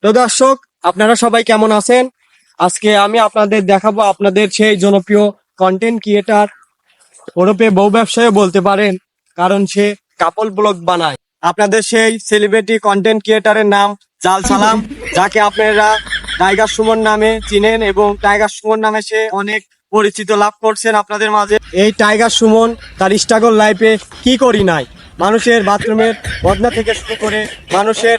তো দর্শক, আপনারা সবাই কেমন আছেন? আজকে আমি আপনাদের দেখাবো আপনাদের সেই জনপ্রিয় কন্টেন্ট ক্রিয়েটার, ওরফে বউ ব্যবসায়ী বলতে পারেন, কারণ সে কাপল ব্লগ বানায়। আপনাদের সেই সেলিব্রিটি কন্টেন্ট ক্রিয়েটারের নাম জাল সালাম, যাকে আপনারা টাইগার সুমন নামে চিনেন এবং টাইগার সুমন নামে সে অনেক পরিচিত লাভ করছেন আপনাদের মাঝে। এই টাইগার সুমন তার স্ট্রাগল লাইফে কি করি নাই, মানুষের বাথরুমের বদনা থেকে শুরু করে মানুষের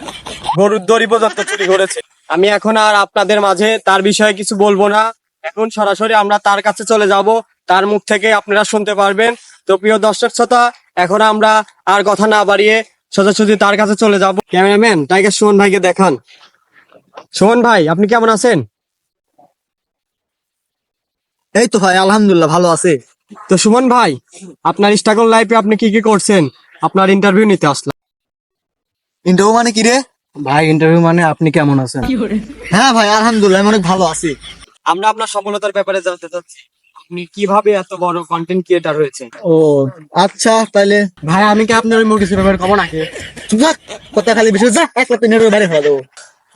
গরুর দড়ি পর্যন্ত চুরি করেছে। আমি এখন আর আপনাদের মাঝে তার বিষয়ে কিছু বলবো না, এখন সরাসরি আমরা তার কাছে চলে যাব, তার মুখ থেকে আপনারা শুনতে পারবেন। তো প্রিয় দর্শক শ্রোতা, এখন আমরা আর কথা না বাড়িয়ে সোজাসুজি তার কাছে চলে যাব। ক্যামেরাম্যান টাইগার সুমন ভাইকে দেখান। সুমন ভাই, আপনি কেমন আছেন? এই তো ভাই, আলহামদুলিল্লাহ ভালো আছে। তো সুমন ভাই, আপনার স্ট্রাগল লাইফে আপনি কি কি করছেন? আপনার ইন্টারভিউ নিতে আসলাম। ইন্টারভিউ মানে কি রে? ভাই ইন্টারভিউ মানে আপনি কেমন আছেন? হ্যাঁ ভাই, আলহামদুলিল্লাহ আমি অনেক ভালো আছি। আমরা আপনার সফলতার ব্যাপারে জানতে চাচ্ছি, আপনি কিভাবে এত বড় কন্টেন্ট ক্রিয়েটার হয়েছেন? ও আচ্ছা, তাইলে ভাই আমি কি আপনার ওই মুরগি ব্যাপারে কমন আগে? চুপ থাক, কথা খালি বিষয় যা, এক লাখ দিনের বাইরে ফেলা দেবো।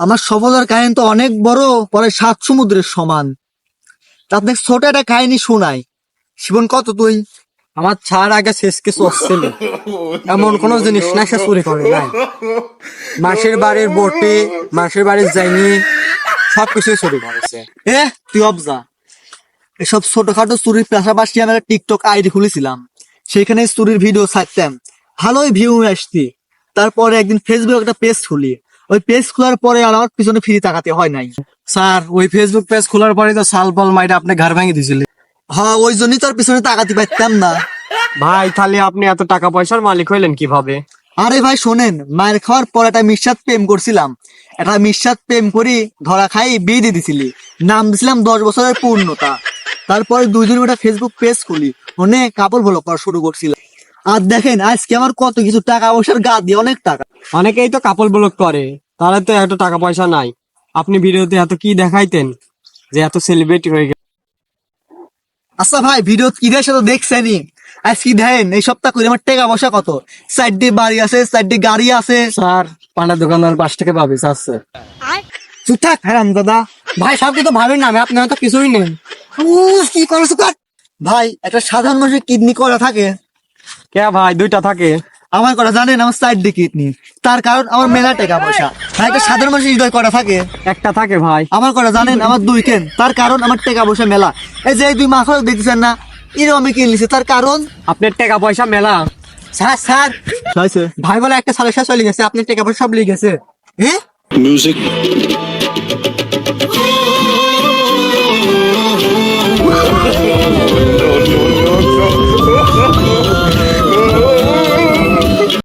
আমার সফলতার কাহিনী তো অনেক বড়, পরে 7 সমুদ্রের সমান। তা আপনাকে ছোট একটা কাহিনী শোনাই। জীবন কত তুই? আমার ছাড় আগে শেষ কিছু আসছিল, এমন কোন জিনিস না সে চুরি করে নাই। মাসের বাড়ির বটে, মাসের বাড়ির যায়নি, সবকিছু চুরি করেছে। তুই অবজা, এসব ছোটখাটো চুরির পাশাপাশি আমি একটা টিকটক আইডি খুলেছিলাম, সেখানে চুরির ভিডিও ছাড়তাম, ভালোই ভিউ আসতি। তারপরে একদিন ফেসবুক একটা পেজ খুলি, ওই পেজ খোলার পরে আর আমার পিছনে ফিরে তাকাতে হয় নাই। স্যার ওই ফেসবুক পেজ খোলার পরে তো সাল পাল মাইটা আপনি ঘর ভেঙে দিয়েছিলেন। হ্যাঁ, ওই জন্যই তোর পিছনে তাকাতে পারতাম না। ভাই, তাহলে আপনি এত টাকা পয়সার মালিক হইলেন কিভাবে? আরে ভাই শোনেন, মায়ের খাওয়ার পর একটা মিশাত প্রেম করছিলাম, একটা মিশাত প্রেম করি ধরা খাই বিয়ে দিয়ে দিছিলি, নাম দিছিলাম 10 বছরের পূর্ণতা। তারপরে দুইজন একটা ফেসবুক পেজ খুলি, ওনে কাপড় ব্লগ করা শুরু করছিলাম। আর দেখেন আজকে আমার কত কিছু টাকা পয়সার গা দিয়ে অনেক টাকা। অনেকেই তো কাপল ব্লগ করে, তারা তো এত টাকা পয়সা নাই। আপনি ভিডিওতে এত কি দেখাইতেন যে এত সেলিব্রিটি হয়ে গেল? আচ্ছা ভাই, ভিডিও কি দেয় সেটা দেখছেনি? আজকে দেখেন এই সপ্তাহ করে আমার টাকা পয়সা কত, 4টি বাড়ি আছে, 4টি গাড়ি আছে। স্যার পানের দোকানদার 5 টাকা পাবে চাচ্ছে। চুপ থাক হারাম দাদা। ভাই সব তো ভাবেন না, আমি আপনার তো কিছুই নেই। কি করছো কাট? ভাই একটা সাধারণ মানুষের কিডনি করা থাকে? কে ভাই, 2টা থাকে। আমার করা জানেন, আমার 4টি কিডনি, তার কারণ আমার মেলা টাকা পয়সা। ভাই একটা সাধারণ মানুষের হৃদয় করা থাকে? একটা থাকে ভাই। আমার করা জানেন, আমার 2 কেন, তার কারণ আমার টাকা পয়সা মেলা। এই যে এই 2 মাস দেখছেন না, এরকম আমি কিনে নিছি, তার কারণ আপনার টাকা পয়সা মেলা। স্যার স্যার হয়েছে। ভাই বলে একটা সালের শেষ চলে গেছে, আপনার টাকা পয়সা সব লিয়ে গেছে। হ্যাঁ Music.